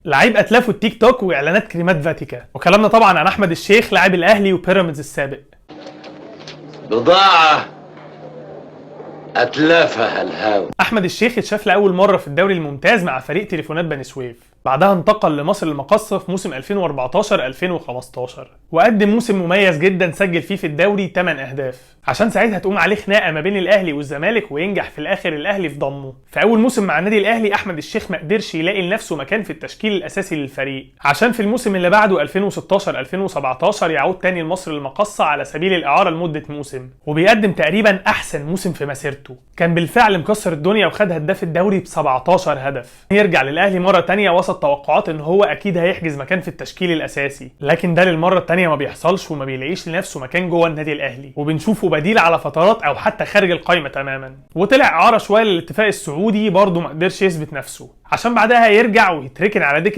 لعيب اتلافه التيك توك واعلانات كريمات فاتيكا. وكلامنا طبعا عن احمد الشيخ لاعب الاهلي وبيراميدز السابق. بضاعة اتلافها الهاوي. احمد الشيخ اتشاف لاول مره في الدوري الممتاز مع فريق تليفونات بني سويف، بعدها انتقل لمصر المقاصة في موسم 2014-2015 وقدم موسم مميز جدا سجل فيه في الدوري 8 اهداف، عشان ساعتها تقوم عليه خناقه ما بين الاهلي والزمالك وينجح في الاخر الاهلي في ضمه. في اول موسم مع النادي الاهلي احمد الشيخ ما قدرش يلاقي لنفسه مكان في التشكيل الاساسي للفريق، عشان في الموسم اللي بعده 2016-2017 يعود تاني لمصر المقاصة على سبيل الاعاره لمده موسم، وبيقدم تقريبا احسن موسم في مسيرته. كان بالفعل مكسر الدنيا وخد هداف الدوري ب 17 هدف. يرجع للاهلي مره تانية وسط توقعات ان هو اكيد هيحجز مكان في التشكيل الاساسي، لكن ده للمره التانية ما بيحصلش وما بيلاقيش لنفسه مكان جوه النادي الاهلي، وبنشوفه بديل على فترات او حتى خارج القايمه تماما. وطلع اعاره شويه للاتفاق السعودي برضه ما قدرش يثبت نفسه، عشان بعدها يرجع ويتركن على دكه